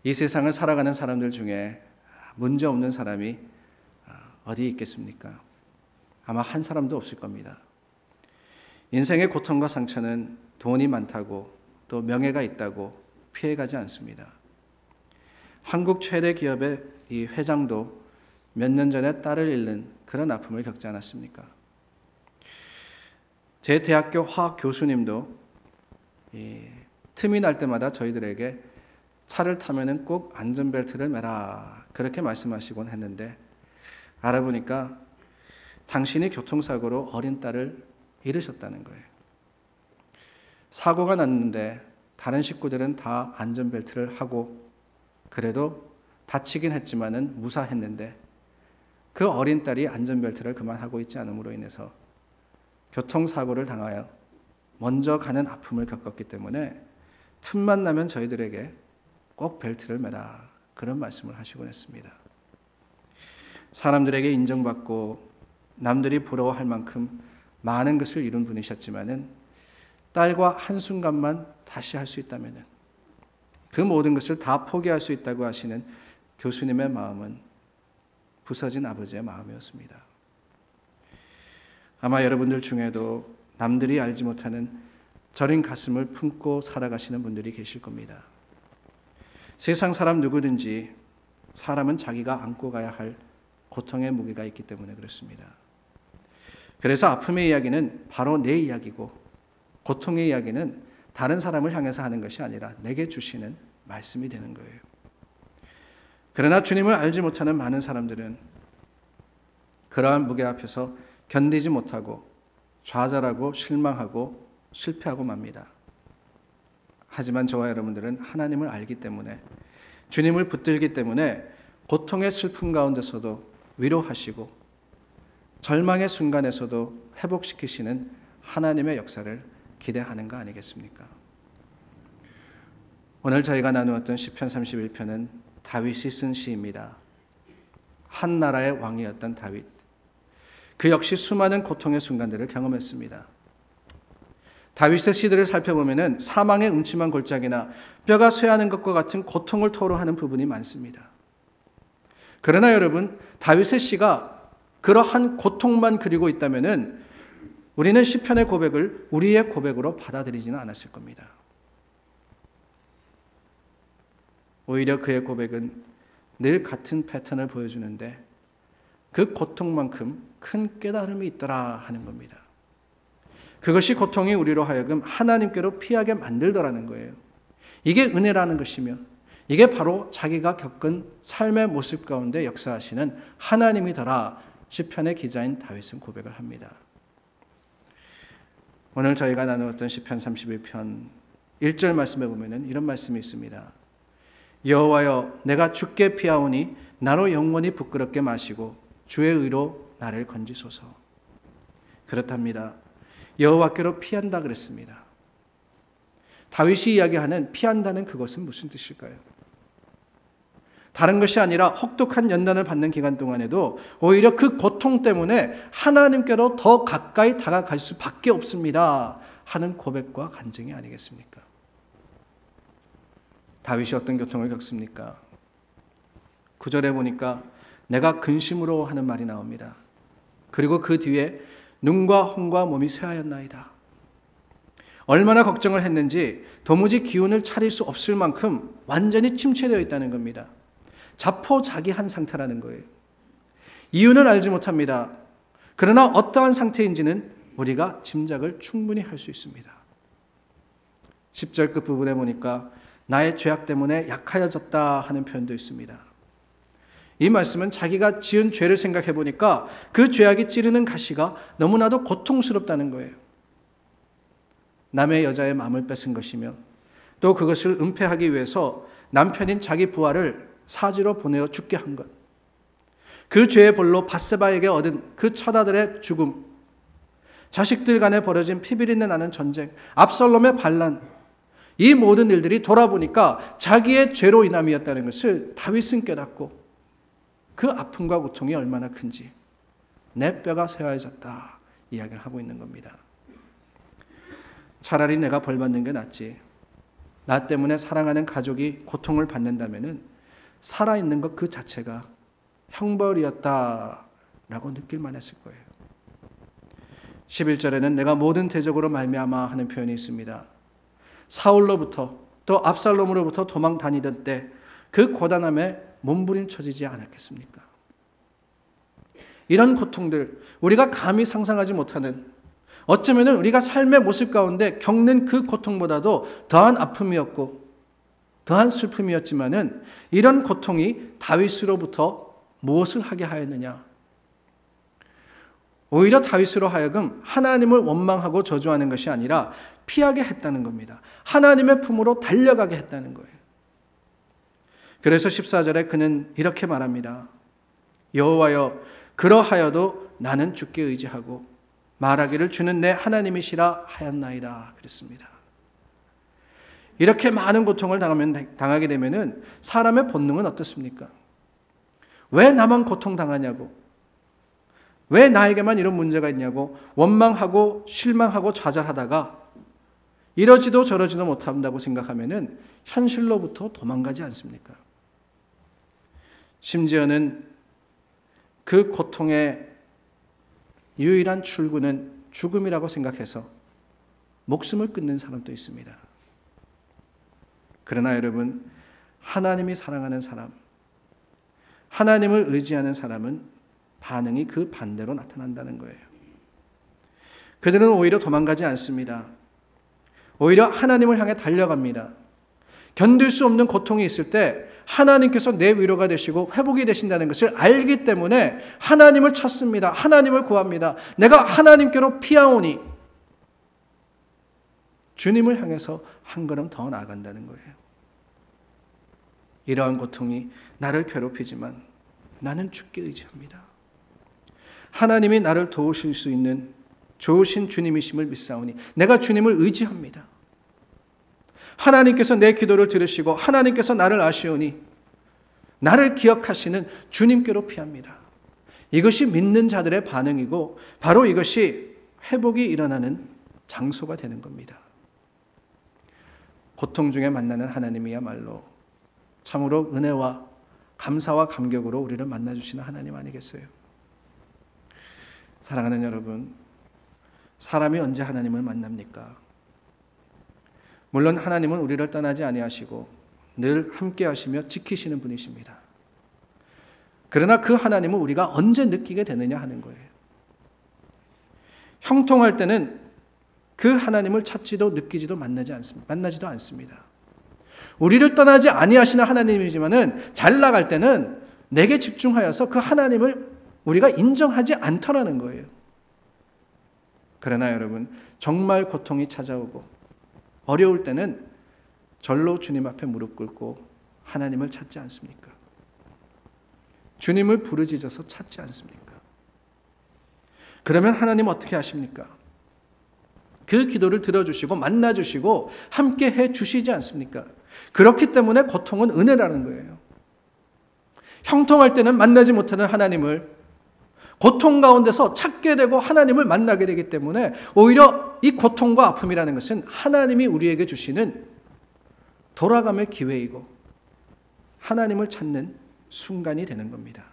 이 세상을 살아가는 사람들 중에 문제 없는 사람이 어디 있겠습니까? 아마 한 사람도 없을 겁니다. 인생의 고통과 상처는 돈이 많다고 또 명예가 있다고 피해가지 않습니다. 한국 최대 기업의 이 회장도 몇 년 전에 딸을 잃는 그런 아픔을 겪지 않았습니까? 제 대학교 화학 교수님도 틈이 날 때마다 저희들에게 차를 타면은 꼭 안전벨트를 매라 그렇게 말씀하시곤 했는데, 알아보니까 당신이 교통사고로 어린 딸을 잃으셨다는 거예요. 사고가 났는데 다른 식구들은 다 안전벨트를 하고 그래도 다치긴 했지만은 무사했는데, 그 어린 딸이 안전벨트를 그만하고 있지 않음으로 인해서 교통사고를 당하여 먼저 가는 아픔을 겪었기 때문에 틈만 나면 저희들에게 꼭 벨트를 매라 그런 말씀을 하시곤 했습니다. 사람들에게 인정받고 남들이 부러워할 만큼 많은 것을 이룬 분이셨지만은 딸과 한순간만 다시 할 수 있다면은 그 모든 것을 다 포기할 수 있다고 하시는 교수님의 마음은 부서진 아버지의 마음이었습니다. 아마 여러분들 중에도 남들이 알지 못하는 저린 가슴을 품고 살아가시는 분들이 계실 겁니다. 세상 사람 누구든지 사람은 자기가 안고 가야 할 고통의 무게가 있기 때문에 그렇습니다. 그래서 아픔의 이야기는 바로 내 이야기고, 고통의 이야기는 다른 사람을 향해서 하는 것이 아니라 내게 주시는 말씀이 되는 거예요. 그러나 주님을 알지 못하는 많은 사람들은 그러한 무게 앞에서 견디지 못하고 좌절하고 실망하고 실패하고 맙니다. 하지만 저와 여러분들은 하나님을 알기 때문에, 주님을 붙들기 때문에 고통의 슬픔 가운데서도 위로하시고 절망의 순간에서도 회복시키시는 하나님의 역사를 기대하는 거 아니겠습니까? 오늘 저희가 나누었던 시편 31편은 다윗이 쓴 시입니다. 한 나라의 왕이었던 다윗, 그 역시 수많은 고통의 순간들을 경험했습니다. 다윗의 시들을 살펴보면 사망의 음침한 골짜기나 뼈가 쇠하는 것과 같은 고통을 토로하는 부분이 많습니다. 그러나 여러분, 다윗의 시가 그러한 고통만 그리고 있다면 우리는 시편의 고백을 우리의 고백으로 받아들이지는 않았을 겁니다. 오히려 그의 고백은 늘 같은 패턴을 보여주는데 그 고통만큼 큰 깨달음이 있더라 하는 겁니다. 그것이 고통이 우리로 하여금 하나님께로 피하게 만들더라는 거예요. 이게 은혜라는 것이며, 이게 바로 자기가 겪은 삶의 모습 가운데 역사하시는 하나님이더라 시편의 기자인 다윗은 고백을 합니다. 오늘 저희가 나누었던 시편 31편 1절 말씀에 보면 이런 말씀이 있습니다. 여호와여, 내가 주께 피하오니 나로 영원히 부끄럽게 마시고 주의 의로 나를 건지소서. 그렇답니다. 여호와께로 피한다 그랬습니다. 다윗이 이야기하는 피한다는 그것은 무슨 뜻일까요? 다른 것이 아니라 혹독한 연단을 받는 기간 동안에도 오히려 그 고통 때문에 하나님께로 더 가까이 다가갈 수밖에 없습니다 하는 고백과 간증이 아니겠습니까? 다윗이 어떤 고통을 겪습니까? 9절에 보니까 내가 근심으로 하는 말이 나옵니다. 그리고 그 뒤에 눈과 혼과 몸이 쇠하였나이다. 얼마나 걱정을 했는지 도무지 기운을 차릴 수 없을 만큼 완전히 침체되어 있다는 겁니다. 자포자기한 상태라는 거예요. 이유는 알지 못합니다. 그러나 어떠한 상태인지는 우리가 짐작을 충분히 할 수 있습니다. 10절 끝부분에 보니까 나의 죄악 때문에 약하여졌다 하는 표현도 있습니다. 이 말씀은 자기가 지은 죄를 생각해 보니까 그 죄악이 찌르는 가시가 너무나도 고통스럽다는 거예요. 남의 여자의 마음을 뺏은 것이며 또 그것을 은폐하기 위해서 남편인 자기 부하를 사지로 보내어 죽게 한 것, 그 죄의 벌로 밧세바에게 얻은 그 처자들의 죽음, 자식들 간에 벌어진 피비린내 나는 전쟁, 압살롬의 반란, 이 모든 일들이 돌아보니까 자기의 죄로 인함이었다는 것을 다윗은 깨닫고 그 아픔과 고통이 얼마나 큰지 내 뼈가 쇠하여졌다 이야기를 하고 있는 겁니다. 차라리 내가 벌 받는 게 낫지. 나 때문에 사랑하는 가족이 고통을 받는다면은 살아있는 것 그 자체가 형벌이었다라고 느낄 만했을 거예요. 11절에는 내가 모든 대적으로 말미암아 하는 표현이 있습니다. 사울로부터 또 압살롬으로부터 도망 다니던 때 그 고단함에 몸부림쳐지지 않았겠습니까? 이런 고통들, 우리가 감히 상상하지 못하는, 어쩌면 우리가 삶의 모습 가운데 겪는 그 고통보다도 더한 아픔이었고 더한 슬픔이었지만은 이런 고통이 다윗으로부터 무엇을 하게 하였느냐? 오히려 다윗으로 하여금 하나님을 원망하고 저주하는 것이 아니라 피하게 했다는 겁니다. 하나님의 품으로 달려가게 했다는 거예요. 그래서 14절에 그는 이렇게 말합니다. 여호와여, 그러하여도 나는 주께 의지하고 말하기를 주는 내 하나님이시라 하였나이다 그랬습니다. 이렇게 많은 고통을 당하게 되면은 사람의 본능은 어떻습니까? 왜 나만 고통당하냐고, 왜 나에게만 이런 문제가 있냐고 원망하고 실망하고 좌절하다가 이러지도 저러지도 못한다고 생각하면은 현실로부터 도망가지 않습니까? 심지어는 그 고통의 유일한 출구는 죽음이라고 생각해서 목숨을 끊는 사람도 있습니다. 그러나 여러분, 하나님이 사랑하는 사람, 하나님을 의지하는 사람은 반응이 그 반대로 나타난다는 거예요. 그들은 오히려 도망가지 않습니다. 오히려 하나님을 향해 달려갑니다. 견딜 수 없는 고통이 있을 때 하나님께서 내 위로가 되시고 회복이 되신다는 것을 알기 때문에 하나님을 찾습니다. 하나님을 구합니다. 내가 하나님께로 피하오니 주님을 향해서 한 걸음 더 나아간다는 거예요. 이러한 고통이 나를 괴롭히지만 나는 주께 의지합니다. 하나님이 나를 도우실 수 있는 좋으신 주님이심을 믿사오니 내가 주님을 의지합니다. 하나님께서 내 기도를 들으시고 하나님께서 나를 아시오니 나를 기억하시는 주님께로 피합니다. 이것이 믿는 자들의 반응이고 바로 이것이 회복이 일어나는 장소가 되는 겁니다. 고통 중에 만나는 하나님이야말로 참으로 은혜와 감사와 감격으로 우리를 만나주시는 하나님 아니겠어요? 사랑하는 여러분, 사람이 언제 하나님을 만납니까? 물론 하나님은 우리를 떠나지 아니하시고 늘 함께 하시며 지키시는 분이십니다. 그러나 그 하나님은 우리가 언제 느끼게 되느냐 하는 거예요. 형통할 때는 그 하나님을 찾지도 느끼지도 만나지도 않습니다. 우리를 떠나지 아니하시는 하나님이지만은 잘 나갈 때는 내게 집중하여서 그 하나님을 우리가 인정하지 않더라는 거예요. 그러나 여러분, 정말 고통이 찾아오고 어려울 때는 절로 주님 앞에 무릎 꿇고 하나님을 찾지 않습니까? 주님을 부르짖어서 찾지 않습니까? 그러면 하나님 어떻게 하십니까? 그 기도를 들어주시고 만나주시고 함께 해주시지 않습니까? 그렇기 때문에 고통은 은혜라는 거예요. 형통할 때는 만나지 못하는 하나님을 고통 가운데서 찾게 되고 하나님을 만나게 되기 때문에 오히려 이 고통과 아픔이라는 것은 하나님이 우리에게 주시는 돌아감의 기회이고 하나님을 찾는 순간이 되는 겁니다.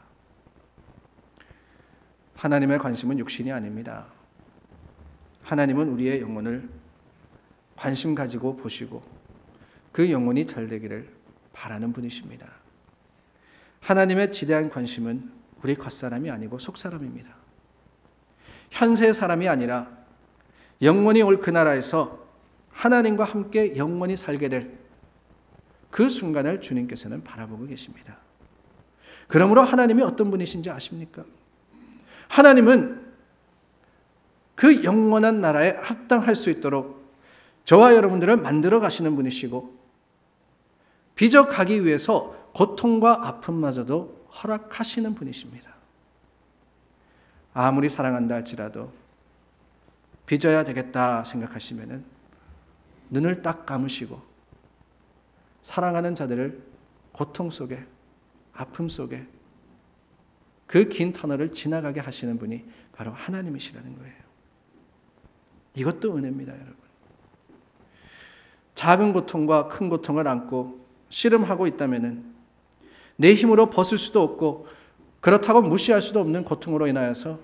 하나님의 관심은 육신이 아닙니다. 하나님은 우리의 영혼을 관심 가지고 보시고 그 영혼이 잘 되기를 바라는 분이십니다. 하나님의 지대한 관심은 우리 겉사람이 아니고 속사람입니다. 현세의 사람이 아니라 영원히 올 그 나라에서 하나님과 함께 영원히 살게 될 그 순간을 주님께서는 바라보고 계십니다. 그러므로 하나님이 어떤 분이신지 아십니까? 하나님은 그 영원한 나라에 합당할 수 있도록 저와 여러분들을 만들어 가시는 분이시고 빚어 가기 위해서 고통과 아픔마저도 허락하시는 분이십니다. 아무리 사랑한다 할지라도 빚어야 되겠다 생각하시면은 눈을 딱 감으시고 사랑하는 자들을 고통 속에 아픔 속에 그 긴 터널을 지나가게 하시는 분이 바로 하나님이시라는 거예요. 이것도 은혜입니다, 여러분. 작은 고통과 큰 고통을 안고 씨름하고 있다면은, 내 힘으로 벗을 수도 없고 그렇다고 무시할 수도 없는 고통으로 인하여서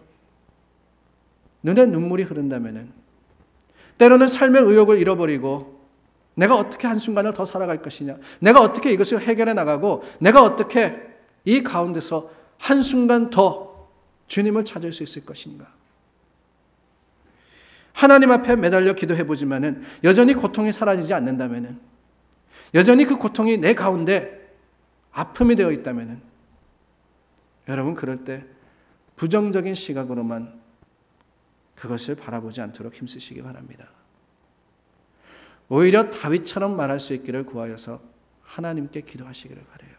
눈에 눈물이 흐른다면은, 때로는 삶의 의욕을 잃어버리고 내가 어떻게 한순간을 더 살아갈 것이냐, 내가 어떻게 이것을 해결해 나가고 내가 어떻게 이 가운데서 한순간 더 주님을 찾을 수 있을 것인가. 하나님 앞에 매달려 기도해 보지만은 여전히 고통이 사라지지 않는다면은, 여전히 그 고통이 내 가운데 아픔이 되어 있다면은, 여러분 그럴 때 부정적인 시각으로만 그것을 바라보지 않도록 힘쓰시기 바랍니다. 오히려 다윗처럼 말할 수 있기를 구하여서 하나님께 기도하시기를 바라요.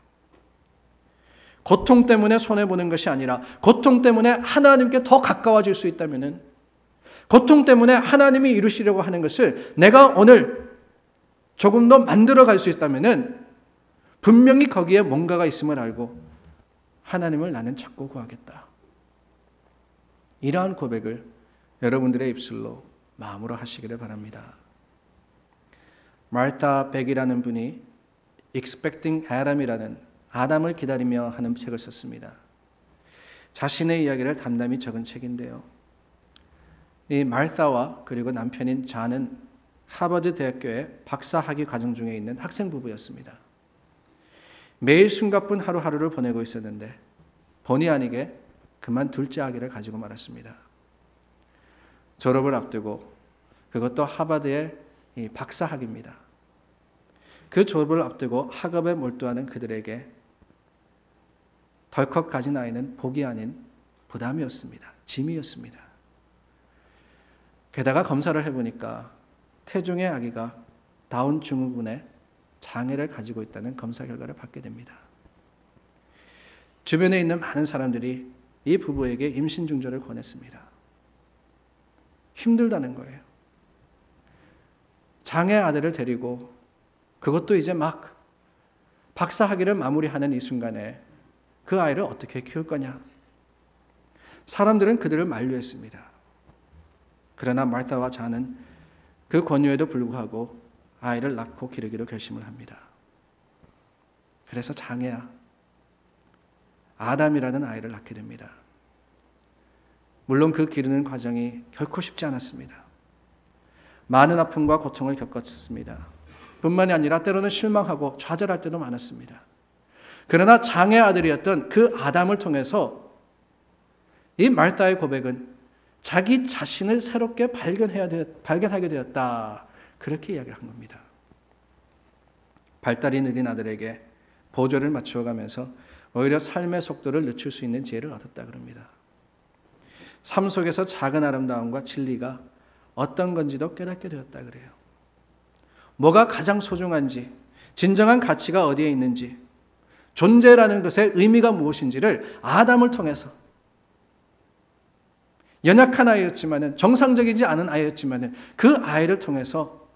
고통 때문에 손해보는 것이 아니라 고통 때문에 하나님께 더 가까워질 수 있다면은, 고통 때문에 하나님이 이루시려고 하는 것을 내가 오늘 조금 더 만들어갈 수 있다면은 분명히 거기에 뭔가가 있음을 알고 하나님을 나는 찾고 구하겠다. 이러한 고백을 여러분들의 입술로 마음으로 하시기를 바랍니다. 마르타 백이라는 분이 Expecting Adam이라는 아담을 기다리며 하는 책을 썼습니다. 자신의 이야기를 담담히 적은 책인데요. 이 마르타와 그리고 남편인 잔은 하버드 대학교의 박사학위 과정 중에 있는 학생 부부였습니다. 매일 숨가쁜 하루하루를 보내고 있었는데 본의 아니게 그만 둘째 아기를 가지고 말았습니다. 졸업을 앞두고, 그것도 하버드의 박사학위입니다. 그 졸업을 앞두고 학업에 몰두하는 그들에게 덜컥 가진 아이는 복이 아닌 부담이었습니다. 짐이었습니다. 게다가 검사를 해보니까 태중의 아기가 다운 증후군의 장애를 가지고 있다는 검사 결과를 받게 됩니다. 주변에 있는 많은 사람들이 이 부부에게 임신 중절을 권했습니다. 힘들다는 거예요. 장애 아들을 데리고, 그것도 이제 막 박사학위를 마무리하는 이 순간에 그 아이를 어떻게 키울 거냐. 사람들은 그들을 만류했습니다. 그러나 마르타와 잔은 그 권유에도 불구하고 아이를 낳고 기르기로 결심을 합니다. 그래서 장애아 아담이라는 아이를 낳게 됩니다. 물론 그 기르는 과정이 결코 쉽지 않았습니다. 많은 아픔과 고통을 겪었습니다. 뿐만이 아니라 때로는 실망하고 좌절할 때도 많았습니다. 그러나 장애 아들이었던 그 아담을 통해서 이 마르타의 고백은 자기 자신을 새롭게 발견하게 되었다. 그렇게 이야기를 한 겁니다. 발달이 느린 아들에게 보조를 맞추어 가면서 오히려 삶의 속도를 늦출 수 있는 지혜를 얻었다 그럽니다. 삶 속에서 작은 아름다움과 진리가 어떤 건지도 깨닫게 되었다 그래요. 뭐가 가장 소중한지, 진정한 가치가 어디에 있는지, 존재라는 것의 의미가 무엇인지를 아담을 통해서, 연약한 아이였지만은, 정상적이지 않은 아이였지만은 그 아이를 통해서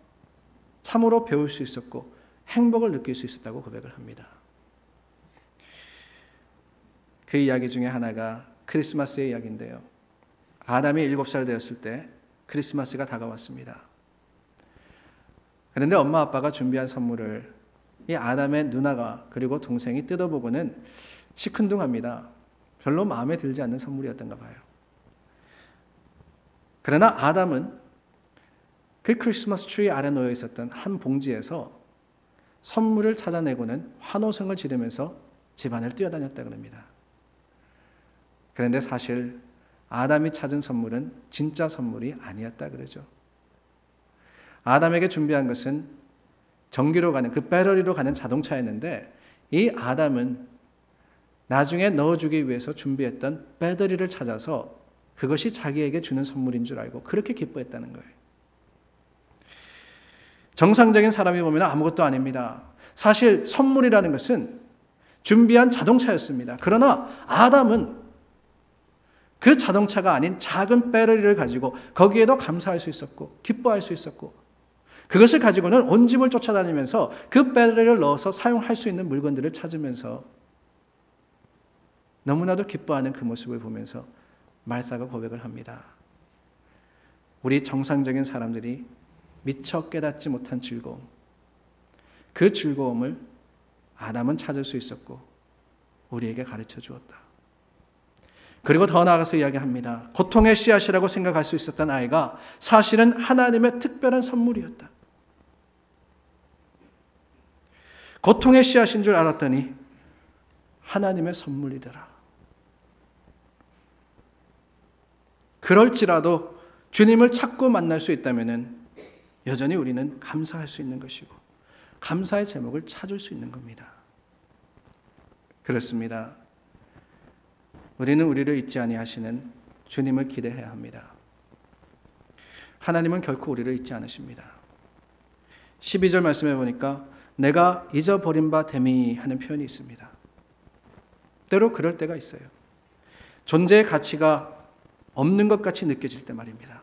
참으로 배울 수 있었고 행복을 느낄 수 있었다고 고백을 합니다. 그 이야기 중에 하나가 크리스마스의 이야기인데요. 아담이 7살 되었을 때 크리스마스가 다가왔습니다. 그런데 엄마 아빠가 준비한 선물을 이 아담의 누나가 그리고 동생이 뜯어보고는 시큰둥합니다. 별로 마음에 들지 않는 선물이었던가 봐요. 그러나 아담은 그 크리스마스 트리 아래 놓여 있었던 한 봉지에서 선물을 찾아내고는 환호성을 지르면서 집안을 뛰어다녔다 그럽니다. 그런데 사실 아담이 찾은 선물은 진짜 선물이 아니었다 그러죠. 아담에게 준비한 것은 전기로 가는, 그 배터리로 가는 자동차였는데, 이 아담은 나중에 넣어주기 위해서 준비했던 배터리를 찾아서 그것이 자기에게 주는 선물인 줄 알고 그렇게 기뻐했다는 거예요. 정상적인 사람이 보면 아무것도 아닙니다. 사실 선물이라는 것은 준비한 자동차였습니다. 그러나 아담은 그 자동차가 아닌 작은 배터리를 가지고 거기에도 감사할 수 있었고 기뻐할 수 있었고, 그것을 가지고는 온 집을 쫓아다니면서 그 배터리를 넣어서 사용할 수 있는 물건들을 찾으면서 너무나도 기뻐하는 그 모습을 보면서 마르타가 고백을 합니다. 우리 정상적인 사람들이 미처 깨닫지 못한 즐거움, 그 즐거움을 아담은 찾을 수 있었고 우리에게 가르쳐 주었다. 그리고 더 나아가서 이야기합니다. 고통의 씨앗이라고 생각할 수 있었던 아이가 사실은 하나님의 특별한 선물이었다. 고통의 씨앗인 줄 알았더니 하나님의 선물이더라. 그럴지라도 주님을 찾고 만날 수 있다면 여전히 우리는 감사할 수 있는 것이고 감사의 제목을 찾을 수 있는 겁니다. 그렇습니다. 우리는 우리를 잊지 아니하시는 주님을 기대해야 합니다. 하나님은 결코 우리를 잊지 않으십니다. 12절 말씀해 보니까 내가 잊어버린 바 됨이 하는 표현이 있습니다. 때로 그럴 때가 있어요. 존재의 가치가 없는 것 같이 느껴질 때 말입니다.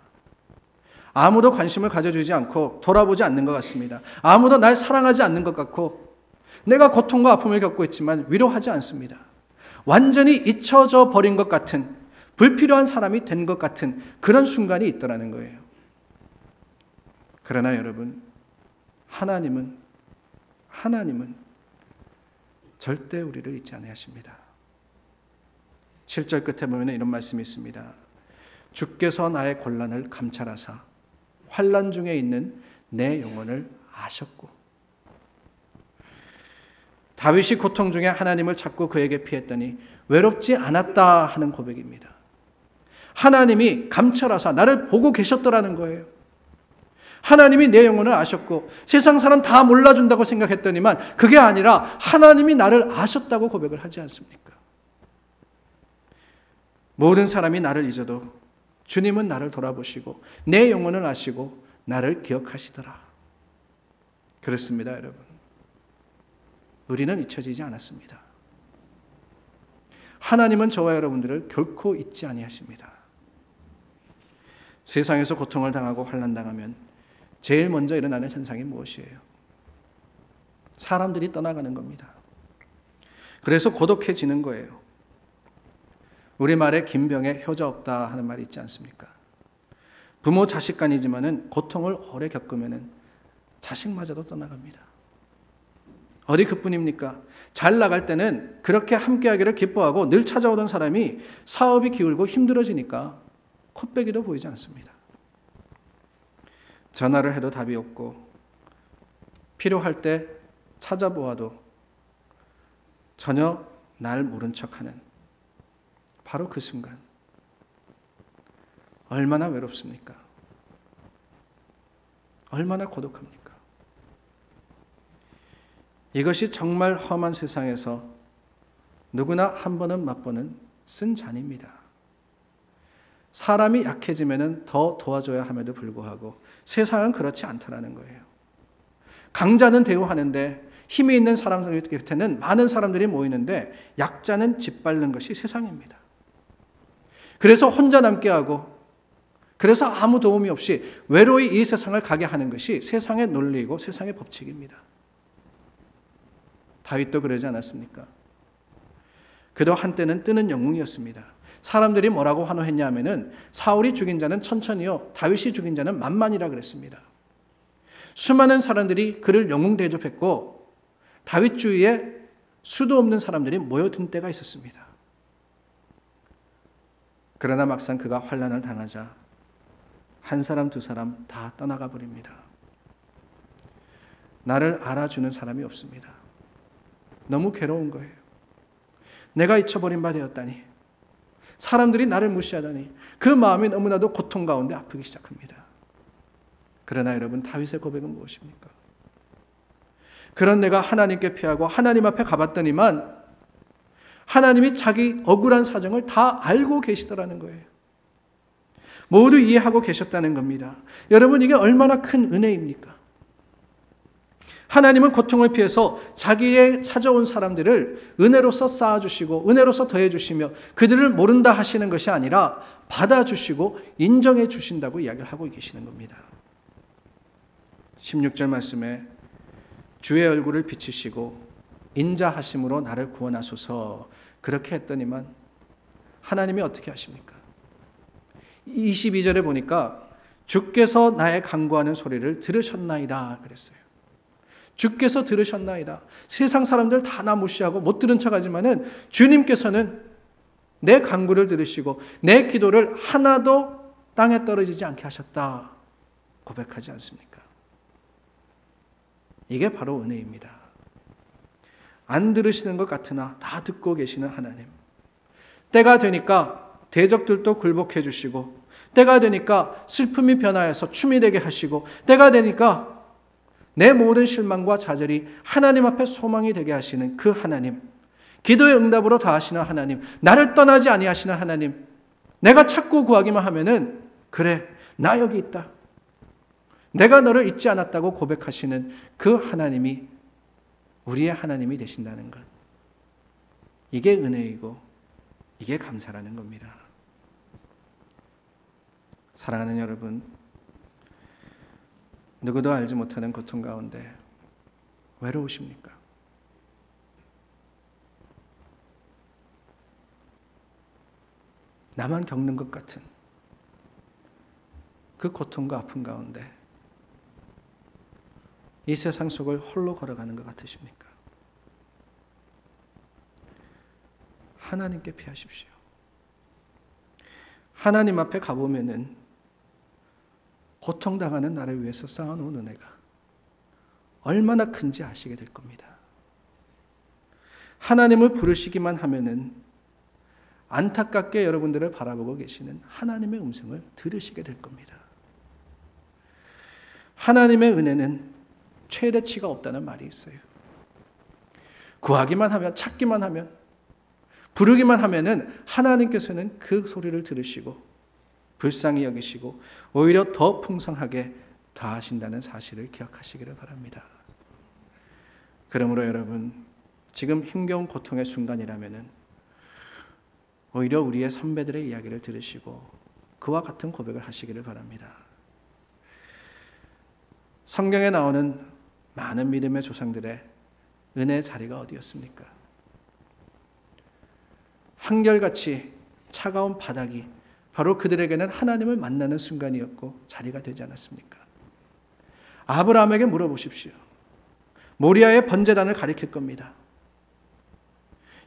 아무도 관심을 가져주지 않고 돌아보지 않는 것 같습니다. 아무도 날 사랑하지 않는 것 같고 내가 고통과 아픔을 겪고 있지만 위로하지 않습니다. 완전히 잊혀져 버린 것 같은 불필요한 사람이 된 것 같은 그런 순간이 있더라는 거예요. 그러나 여러분, 하나님은 절대 우리를 잊지 아니하십니다. 7절 끝에 보면 이런 말씀이 있습니다. 주께서 나의 곤란을 감찰하사 환난 중에 있는 내 영혼을 아셨고. 다윗이 고통 중에 하나님을 찾고 그에게 피했더니 외롭지 않았다 하는 고백입니다. 하나님이 감찰하사 나를 보고 계셨더라는 거예요. 하나님이 내 영혼을 아셨고 세상 사람 다 몰라준다고 생각했더니만 그게 아니라 하나님이 나를 아셨다고 고백을 하지 않습니까? 모든 사람이 나를 잊어도 주님은 나를 돌아보시고 내 영혼을 아시고 나를 기억하시더라. 그렇습니다, 여러분. 우리는 잊혀지지 않았습니다. 하나님은 저와 여러분들을 결코 잊지 아니하십니다. 세상에서 고통을 당하고 환난당하면 제일 먼저 일어나는 현상이 무엇이에요? 사람들이 떠나가는 겁니다. 그래서 고독해지는 거예요. 우리말에 김병에 효자 없다 하는 말이 있지 않습니까? 부모 자식 간이지만은 고통을 오래 겪으면은 자식마저도 떠나갑니다. 어디 그뿐입니까? 잘 나갈 때는 그렇게 함께하기를 기뻐하고 늘 찾아오던 사람이 사업이 기울고 힘들어지니까 콧배기도 보이지 않습니다. 전화를 해도 답이 없고 필요할 때 찾아보아도 전혀 날 모른 척하는 바로 그 순간 얼마나 외롭습니까? 얼마나 고독합니까? 이것이 정말 험한 세상에서 누구나 한 번은 맛보는 쓴 잔입니다. 사람이 약해지면 더 도와줘야 함에도 불구하고 세상은 그렇지 않다는 거예요. 강자는 대우하는데 힘이 있는 사람 곁에는 많은 사람들이 모이는데 약자는 짓밟는 것이 세상입니다. 그래서 혼자 남게 하고 그래서 아무 도움이 없이 외로이 이 세상을 가게 하는 것이 세상의 논리이고 세상의 법칙입니다. 다윗도 그러지 않았습니까? 그도 한때는 뜨는 영웅이었습니다. 사람들이 뭐라고 환호했냐 하면은 사울이 죽인 자는 천천히요 다윗이 죽인 자는 만만이라 그랬습니다. 수많은 사람들이 그를 영웅 대접했고 다윗 주위에 수도 없는 사람들이 모여든 때가 있었습니다. 그러나 막상 그가 환난을 당하자 한 사람 두 사람 다 떠나가 버립니다. 나를 알아주는 사람이 없습니다. 너무 괴로운 거예요. 내가 잊혀버린 바 되었다니, 사람들이 나를 무시하다니, 그 마음이 너무나도 고통 가운데 아프기 시작합니다. 그러나 여러분, 다윗의 고백은 무엇입니까? 그런 내가 하나님께 피하고 하나님 앞에 가봤더니만 하나님이 자기 억울한 사정을 다 알고 계시더라는 거예요. 모두 이해하고 계셨다는 겁니다. 여러분, 이게 얼마나 큰 은혜입니까? 하나님은 고통을 피해서 자기의 찾아온 사람들을 은혜로서 쌓아주시고 은혜로서 더해주시며 그들을 모른다 하시는 것이 아니라 받아주시고 인정해 주신다고 이야기를 하고 계시는 겁니다. 16절 말씀에 주의 얼굴을 비추시고 인자하심으로 나를 구원하소서, 그렇게 했더니만 하나님이 어떻게 하십니까? 22절에 보니까 주께서 나의 간구하는 소리를 들으셨나이다 그랬어요. 주께서 들으셨나이다. 세상 사람들 다 나 무시하고 못 들은 척하지만은 주님께서는 내 간구를 들으시고 내 기도를 하나도 땅에 떨어지지 않게 하셨다 고백하지 않습니까? 이게 바로 은혜입니다. 안 들으시는 것 같으나 다 듣고 계시는 하나님. 때가 되니까 대적들도 굴복해 주시고, 때가 되니까 슬픔이 변하여서 춤이 되게 하시고, 때가 되니까 내 모든 실망과 좌절이 하나님 앞에 소망이 되게 하시는 그 하나님, 기도의 응답으로 다하시는 하나님, 나를 떠나지 아니하시는 하나님, 내가 찾고 구하기만 하면은 그래, 나 여기 있다, 내가 너를 잊지 않았다고 고백하시는 그 하나님이 우리의 하나님이 되신다는 것, 이게 은혜이고 이게 감사라는 겁니다. 사랑하는 여러분, 누구도 알지 못하는 고통 가운데 외로우십니까? 나만 겪는 것 같은 그 고통과 아픔 가운데 이 세상 속을 홀로 걸어가는 것 같으십니까? 하나님께 피하십시오. 하나님 앞에 가보면은 고통당하는 나를 위해서 쌓아놓은 은혜가 얼마나 큰지 아시게 될 겁니다. 하나님을 부르시기만 하면은 안타깝게 여러분들을 바라보고 계시는 하나님의 음성을 들으시게 될 겁니다. 하나님의 은혜는 최대치가 없다는 말이 있어요. 구하기만 하면, 찾기만 하면, 부르기만 하면은 하나님께서는 그 소리를 들으시고 불쌍히 여기시고 오히려 더 풍성하게 다하신다는 사실을 기억하시기를 바랍니다. 그러므로 여러분, 지금 힘겨운 고통의 순간이라면은 오히려 우리의 선배들의 이야기를 들으시고 그와 같은 고백을 하시기를 바랍니다. 성경에 나오는 많은 믿음의 조상들의 은혜의 자리가 어디였습니까? 한결같이 차가운 바닥이 바로 그들에게는 하나님을 만나는 순간이었고 자리가 되지 않았습니까? 아브라함에게 물어보십시오. 모리아의 번제단을 가리킬 겁니다.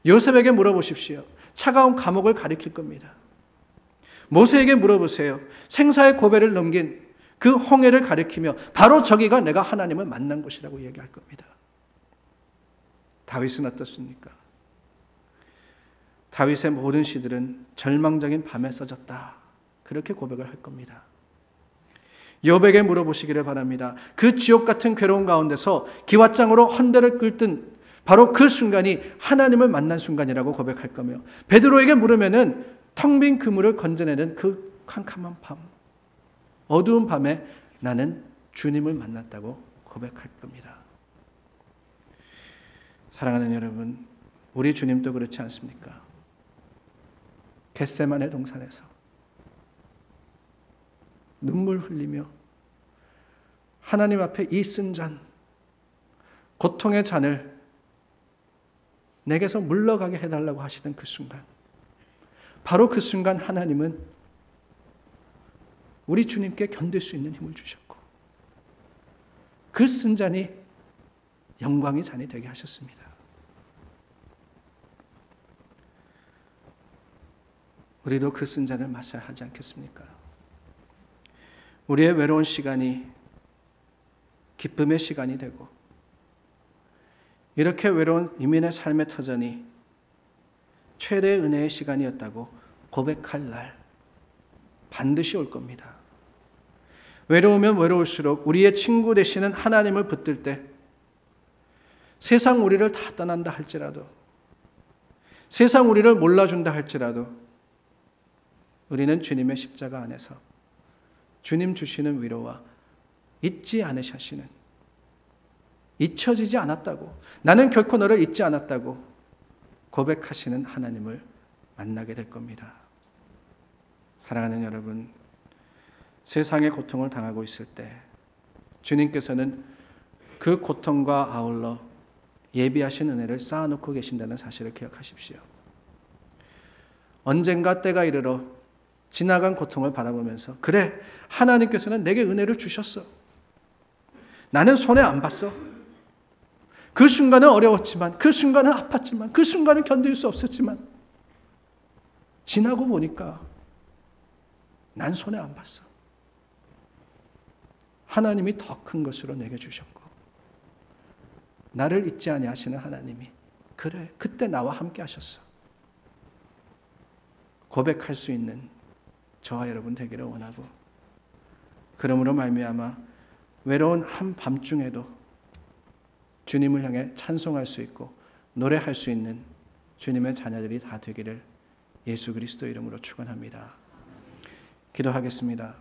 요셉에게 물어보십시오. 차가운 감옥을 가리킬 겁니다. 모세에게 물어보세요. 생사의 고배를 넘긴 그 홍해를 가리키며 바로 저기가 내가 하나님을 만난 곳이라고 얘기할 겁니다. 다윗은 어떻습니까? 다윗의 모든 시들은 절망적인 밤에 써졌다, 그렇게 고백을 할 겁니다. 욥에게 물어보시기를 바랍니다. 그 지옥 같은 괴로운 가운데서 기왓장으로 헌대를 끓든 바로 그 순간이 하나님을 만난 순간이라고 고백할 거며, 베드로에게 물으면은 텅 빈 그물을 건져내는 그 캄캄한 밤, 어두운 밤에 나는 주님을 만났다고 고백할 겁니다. 사랑하는 여러분, 우리 주님도 그렇지 않습니까? 겟세마네 동산에서 눈물 흘리며 하나님 앞에 이 쓴 잔, 고통의 잔을 내게서 물러가게 해달라고 하시던 그 순간, 바로 그 순간 하나님은 우리 주님께 견딜 수 있는 힘을 주셨고 그 쓴 잔이 영광의 잔이 되게 하셨습니다. 우리도 그 쓴 잔을 마셔야 하지 않겠습니까? 우리의 외로운 시간이 기쁨의 시간이 되고, 이렇게 외로운 이민의 삶의 터전이 최대의 은혜의 시간이었다고 고백할 날 반드시 올 겁니다. 외로우면 외로울수록 우리의 친구 되시는 하나님을 붙들 때, 세상 우리를 다 떠난다 할지라도, 세상 우리를 몰라준다 할지라도 우리는 주님의 십자가 안에서 주님 주시는 위로와 잊지 않으시는, 잊혀지지 않았다고, 나는 결코 너를 잊지 않았다고 고백하시는 하나님을 만나게 될 겁니다. 사랑하는 여러분, 세상의 고통을 당하고 있을 때 주님께서는 그 고통과 아울러 예비하신 은혜를 쌓아놓고 계신다는 사실을 기억하십시오. 언젠가 때가 이르러 지나간 고통을 바라보면서, 그래, 하나님께서는 내게 은혜를 주셨어. 나는 손해 안 봤어. 그 순간은 어려웠지만, 그 순간은 아팠지만, 그 순간은 견딜 수 없었지만 지나고 보니까 난 손해 안 봤어. 하나님이 더 큰 것으로 내게 주셨고, 나를 잊지 아니하시는 하나님이 그래, 그때 나와 함께 하셨어. 고백할 수 있는 저와 여러분 되기를 원하고, 그러므로 말미암아 외로운 한밤중에도 주님을 향해 찬송할 수 있고 노래할 수 있는 주님의 자녀들이 다 되기를 예수 그리스도 이름으로 축원합니다. 기도하겠습니다.